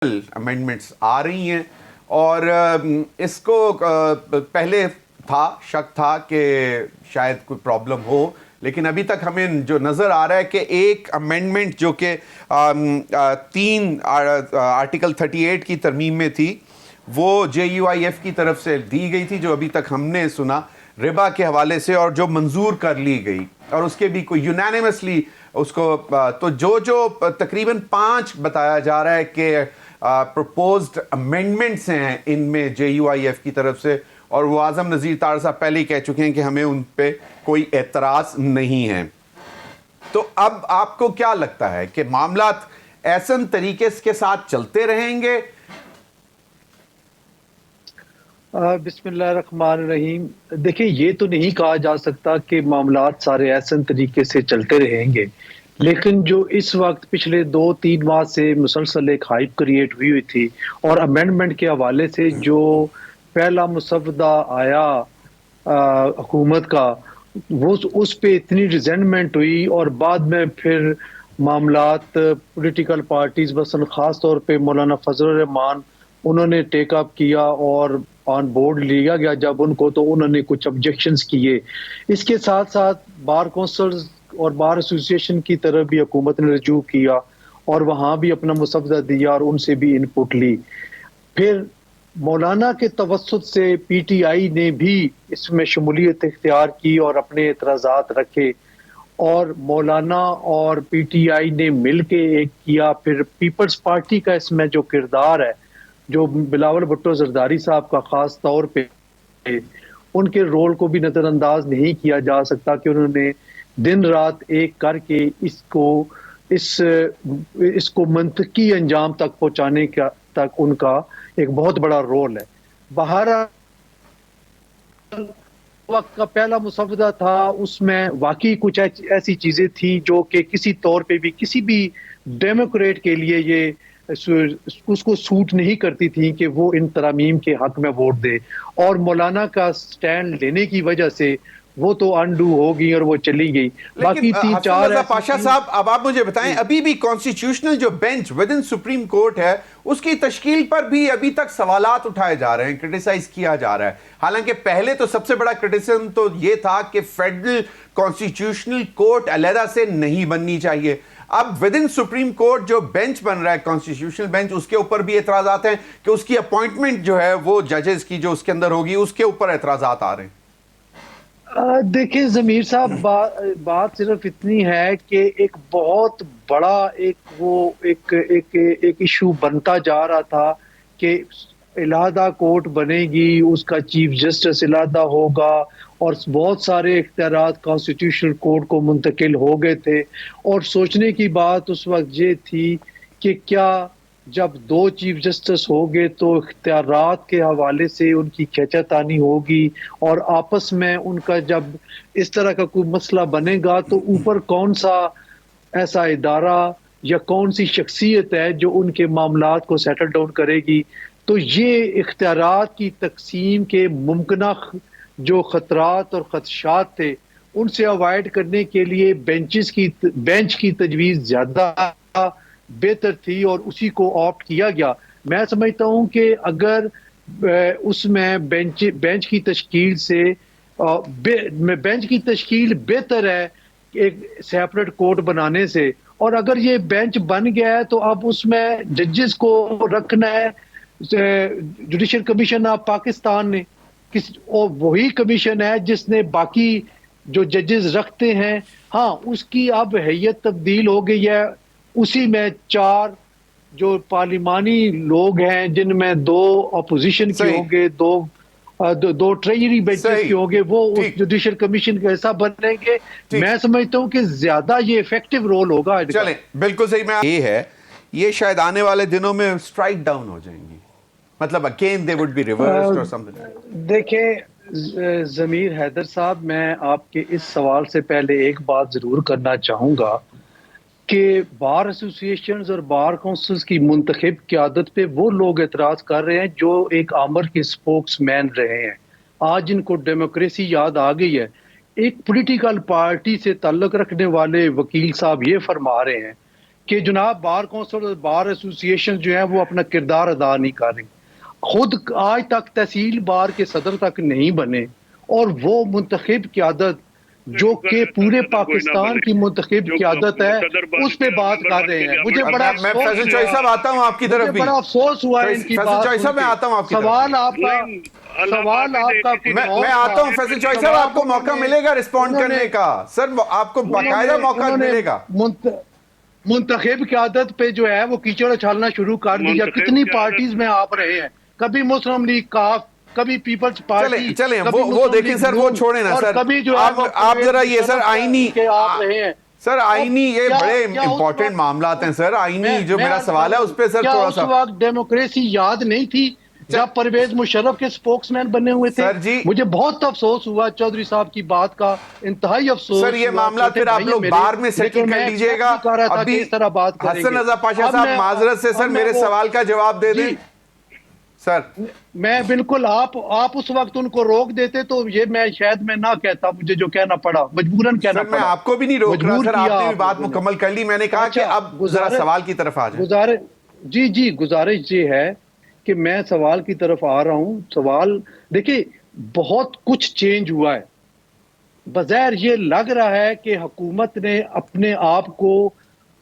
Amendments آ رہی ہیں اور اس کو پہلے شک تھا کہ شاید کوئی پرابلم ہو، لیکن ابھی تک ہمیں جو نظر آ رہا ہے کہ ایک امینڈمنٹ جو کہ آرٹیکل 38 کی ترمیم میں تھی، وہ JUIF کی طرف سے دی گئی تھی، جو ابھی تک ہم نے سنا ربا کے حوالے سے، اور جو منظور کر لی گئی، اور اس کے بھی کوئی یونینیمسلی اس کو تو جو تقریباً 5 بتایا جا رہا ہے کہ پروپوزڈ امینڈمنٹس ہیں ان میں JUIF کی طرف سے، اور وہ اعظم نذیر طاہر صاحب پہلے ہی کہہ چکے ہیں کہ ہمیں ان پہ کوئی اعتراض نہیں ہے۔ تو اب آپ کو کیا لگتا ہے کہ معاملات ایسن طریقے کے ساتھ چلتے رہیں گے؟ بسم اللہ الرحمن الرحیم۔ دیکھیں، یہ تو نہیں کہا جا سکتا کہ معاملات سارے ایسن طریقے سے چلتے رہیں گے، لیکن جو اس وقت پچھلے 2-3 ماہ سے مسلسل ایک ہائپ کریٹ ہوئی تھی، اور امینڈمنٹ کے حوالے سے جو پہلا مسودہ آیا حکومت کا، وہ اس پہ اتنی ریزنٹمنٹ ہوئی، اور بعد میں پھر معاملات پولیٹیکل پارٹیز مثلا خاص طور پہ مولانا فضل الرحمان انہوں نے ٹیک اپ کیا اور آن بورڈ لیا گیا جب ان کو، تو انہوں نے کچھ آبجیکشنز کیے۔ اس کے ساتھ ساتھ بار کونسلز اور بار ایسوسی ایشن کی طرف بھی حکومت نے رجوع کیا، اور وہاں بھی اپنا مسودہ دیا اور ان سے بھی ان پٹ لی۔ پھر مولانا کے توسط سے PTI نے بھی اس میں شمولیت اختیار کی اور اپنے اعتراضات رکھے، اور مولانا اور PTI نے مل کے ایک کیا۔ پھر پیپلز پارٹی کا اس میں جو کردار ہے، جو بلاول بھٹو زرداری صاحب کا خاص طور پہ، ان کے رول کو بھی نظر انداز نہیں کیا جا سکتا کہ انہوں نے دن رات ایک کر کے اس کو منطقی انجام تک پہنچانے کا تک ان کا ایک بہت بڑا رول ہے۔ بہرحال وقت کا پہلا مسودہ تھا، اس میں واقعی کچھ ایسی چیزیں تھیں جو کہ کسی طور پہ بھی کسی بھی ڈیموکریٹ کے لیے یہ اس کو سوٹ نہیں کرتی تھی کہ وہ ان ترامیم کے حق میں ووٹ دے، اور مولانا کا سٹینڈ لینے کی وجہ سے وہ تو انڈو ہو گئی اور وہ چلی گئی۔ باقی لیکن 3-4 حسن رضا پاشا صاحب، اب آپ مجھے بتائیں، ابھی بھی کانسٹیٹیوشنل جو bench with in supreme court ہے، اس کی تشکیل پر بھی ابھی تک سوالات اٹھائے جا رہے ہیں، کرٹیسائز کیا جا رہا ہے۔ حالانکہ پہلے تو سب سے بڑا کرٹیسزم تو یہ تھا کہ فیڈرل کانسٹیٹیوشنل کورٹ علیحدہ سے نہیں بننی چاہیے۔ اب ود ان سپریم کورٹ جو بینچ بن رہا ہے، کانسٹیٹیوشنل بینچ، اس کے اوپر بھی اعتراضات ہیں کہ اس کی اپوائنٹمنٹ جو ہے وہ ججز کی جو اس کے اندر ہوگی، اس کے اوپر اعتراضات آ رہے ہیں۔ دیکھیں ضمیر صاحب، بات صرف اتنی ہے کہ ایک بہت بڑا ایک ایشو بنتا جا رہا تھا کہ علیحدہ کورٹ بنے گی، اس کا چیف جسٹس علیحدہ ہوگا، اور بہت سارے اختیارات کانسٹیٹیوشنل کورٹ کو منتقل ہو گئے تھے، اور سوچنے کی بات اس وقت یہ تھی کہ کیا جب 2 چیف جسٹس ہو گئے تو اختیارات کے حوالے سے ان کی کھینچا ہوگی، اور آپس میں ان کا جب اس طرح کا کوئی مسئلہ بنے گا تو اوپر کون سا ایسا ادارہ یا کون سی شخصیت ہے جو ان کے معاملات کو سیٹل ڈاؤن کرے گی۔ تو یہ اختیارات کی تقسیم کے ممکنہ جو خطرات اور خدشات تھے، ان سے اوائڈ کرنے کے لیے بینچ کی تجویز زیادہ بہتر تھی، اور اسی کو آپٹ کیا گیا۔ میں سمجھتا ہوں کہ اگر اس میں بینچ کی تشکیل سے بینچ کی تشکیل بہتر ہے ایک سیپریٹ کورٹ بنانے سے، اور اگر یہ بینچ بن گیا ہے تو اب اس میں ججز کو رکھنا ہے جوڈیشل کمیشن آف پاکستان نے، اور وہی کمیشن ہے جس نے باقی جو ججز رکھتے ہیں، ہاں اس کی اب حیثیت تبدیل ہو گئی ہے۔ اسی میں 4 جو پارلیمانی لوگ ہیں، جن میں 2 اپوزیشن کے ہوں گے، دو ٹریجری بینچز کے ہوں گے، وہ اس جوڈیشل کمیشن کا حصہ بنیں گے۔ میں سمجھتا ہوں کہ زیادہ یہ ایفیکٹو رول ہوگا۔ چلیں، بالکل صحیح۔ میں یہ ہے، یہ شاید آنے والے دنوں میں سٹرائک ڈاؤن ہو جائیں گی، مطلب again they would be reversed or something. دیکھیں ضمیر حیدر صاحب، میں آپ کے اس سوال سے پہلے ایک بات ضرور کرنا چاہوں گا کہ بار ایسوسی ایشنز اور بار کونسلز کی منتخب قیادت پہ وہ لوگ اعتراض کر رہے ہیں جو ایک آمر کے سپوکس مین رہے ہیں۔ آج ان کو ڈیموکریسی یاد آ گئی ہے۔ ایک پولیٹیکل پارٹی سے تعلق رکھنے والے وکیل صاحب یہ فرما رہے ہیں کہ جناب بار کونسل اور بار ایسوسی ایشن جو ہیں وہ اپنا کردار ادا نہیں کر رہی. خود آج تک تحصیل بار کے صدر تک نہیں بنے, اور وہ منتخب قیادت جو کہ پورے پاکستان کی منتخب قیادت ہے اس پہ بات کر رہے ہیں. مجھے بڑا میں فیصل چوئی صاحب آتا ہوں آپ کی طرف بھی, بڑا افسوس ہوا ہے ان کی فیصل بات چوئی صاحب میں آتا ہوں آپ کی طرف. سوال آپ کا میں آتا ہوں فیصل چوئی صاحب, آپ کو موقع ملے گا رسپونڈ کرنے کا سر, آپ کو باقاعدہ موقع ملے گا. منتخب قیادت پہ جو ہے وہ کیچڑ اچھالنا شروع کر دیا. کتنی پارٹیز میں آپ رہے ہیں, کبھی مسلم لیگ کاف, کبھی پیپلز پارٹی, چلیں وہ دیکھیں سر, وہ چھوڑیں نا سر, کبھی جو آپ ذرا یہ سر آئینی, آپ رہے ہیں سر آئینی یہ بڑے امپورٹنٹ معاملات ہیں سر. آئینی جو میرا سوال ہے اس پہ سر تھوڑا سا, اس وقت ڈیموکریسی یاد نہیں تھی جب پرویز مشرف کے سپوکس مین بنے ہوئے تھے؟ سر جی مجھے بہت افسوس ہوا چودھری صاحب کی بات کا, انتہائی افسوس. سر یہ معاملات پھر آپ لوگ بار میں سیٹل کر لیجئے گا. ابھی حسن رضا پاشا صاحب معذرت سے سر میرے سوال کا جواب دے دیں سر. میں بالکل, آپ اس وقت ان کو روک دیتے تو یہ میں شاید میں نہ کہتا, مجھے جو کہنا پڑا مجبوراً کہنا پڑا. میں آپ کو بھی نہیں روک رہا سر, آپ نے بھی بات مکمل کر لی. میں نے کہا کہ اب ذرا سوال کی طرف آ جائیں. جی گزارش یہ ہے کہ میں سوال کی طرف آ رہا ہوں. سوال دیکھیں, بہت کچھ چینج ہوا ہے. بظاہر یہ لگ رہا ہے کہ حکومت نے اپنے آپ کو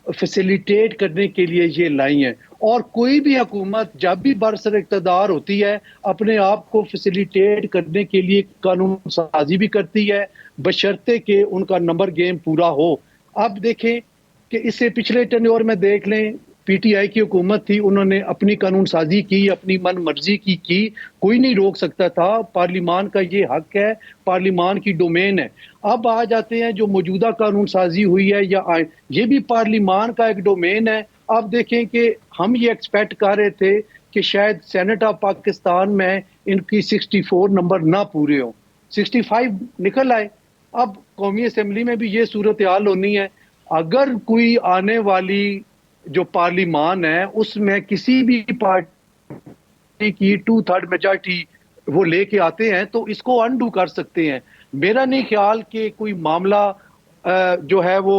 فیسیلیٹیٹ کرنے کے لیے یہ لائی ہیں, اور کوئی بھی حکومت جب بھی برسر اقتدار ہوتی ہے اپنے آپ کو فیسیلیٹیٹ کرنے کے لیے قانون سازی بھی کرتی ہے, بشرطے کہ ان کا نمبر گیم پورا ہو. اب دیکھیں کہ اس سے پچھلے ٹینیور میں دیکھ لیں, پی ٹی آئی کی حکومت تھی, انہوں نے اپنی قانون سازی کی, اپنی من مرضی کی, کوئی نہیں روک سکتا تھا. پارلیمان کا یہ حق ہے, پارلیمان کی ڈومین ہے. اب آ جاتے ہیں جو موجودہ قانون سازی ہوئی ہے یا یہ بھی پارلیمان کا ایک ڈومین ہے. اب دیکھیں کہ ہم یہ ایکسپیکٹ کر رہے تھے کہ شاید سینٹ آف پاکستان میں ان کی 64 نمبر نہ پورے ہوں, 65 نکل آئے. اب قومی اسمبلی میں بھی یہ صورتحال ہونی ہے. اگر کوئی آنے والی جو پارلیمان ہے اس میں کسی بھی پارٹی کی 2/3 میجارٹی وہ لے کے آتے ہیں تو اس کو انڈو کر سکتے ہیں. میرا نہیں خیال کہ کوئی معاملہ جو ہے وہ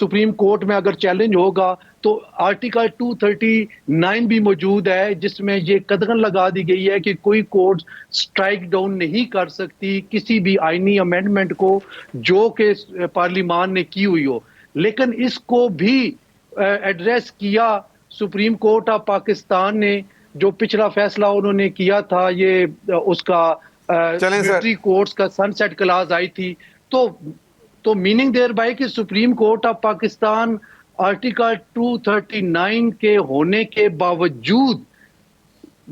سپریم کورٹ میں اگر چیلنج ہوگا تو آرٹیکل 239 بھی موجود ہے جس میں یہ قدغن لگا دی گئی ہے کہ کوئی کورٹ سٹرائک ڈاؤن نہیں کر سکتی کسی بھی آئینی امینڈمنٹ کو جو کہ پارلیمان نے کی ہوئی ہو. لیکن اس کو بھی ایڈریس کیا سپریم کورٹ آف پاکستان نے, جو پچھلا فیصلہ انہوں نے کیا تھا, یہ اس کا ملٹری کورٹس کا سن سیٹ کلاز آئی تھی. تو میننگ دیر بائی کہ supreme court of Pakistan article 239 کے ہونے کے باوجود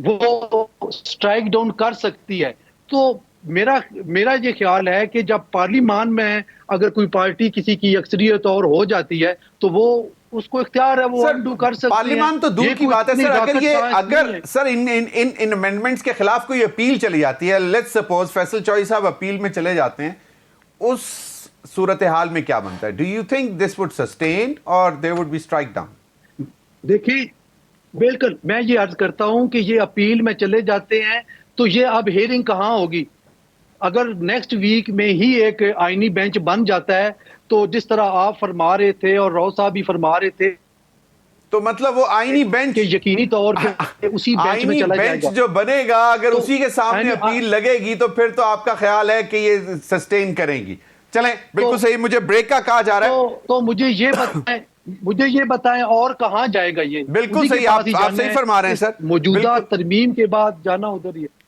وہ سٹرائک ڈاؤن کر سکتی ہے. تو میرا یہ خیال ہے کہ جب پارلیمان میں اگر کوئی پارٹی کسی کی اکثریت اور ہو جاتی ہے تو وہ اس کو اختیار ہے, وہ انڈو کر سکتی ہے. پارلیمان تو دور کی بات ہے سر, اگر سر ان امینڈمنٹس کے خلاف کوئی اپیل چلی جاتی ہے, لیٹس سپوز فیصل چوئی صاحب اپیل میں چلے جاتے ہیں, اس صورتحال میں کیا بنتا ہے؟ Do you think this would sustain or they would be strike down? دیکھیے بالکل, میں یہ عرض کرتا ہوں کہ یہ اپیل میں چلے جاتے ہیں تو یہ اب ہیئرنگ کہاں ہوگی؟ اگر نیکسٹ ویک میں ہی ایک آئینی بینچ بن جاتا ہے تو جس طرح آپ فرما رہے تھے اور راؤ صاحب بھی فرما رہے تھے, تو مطلب وہ آئینی بینچ یقینی طور پہ اسی بینچ میں چلا جائے گا. جو بنے گا اگر اسی کے سامنے اپیل لگے گی تو پھر تو آپ کا خیال ہے کہ یہ سسٹین کریں گی. چلیں بالکل صحیح, مجھے بریک کا کہا جا رہا ہے, تو مجھے یہ بتائیں اور کہاں جائے گا یہ؟ بالکل صحیح, آپ صحیح فرما رہے ہیں سر. موجودہ ترمیم کے بعد جانا ادھر ہی ہے.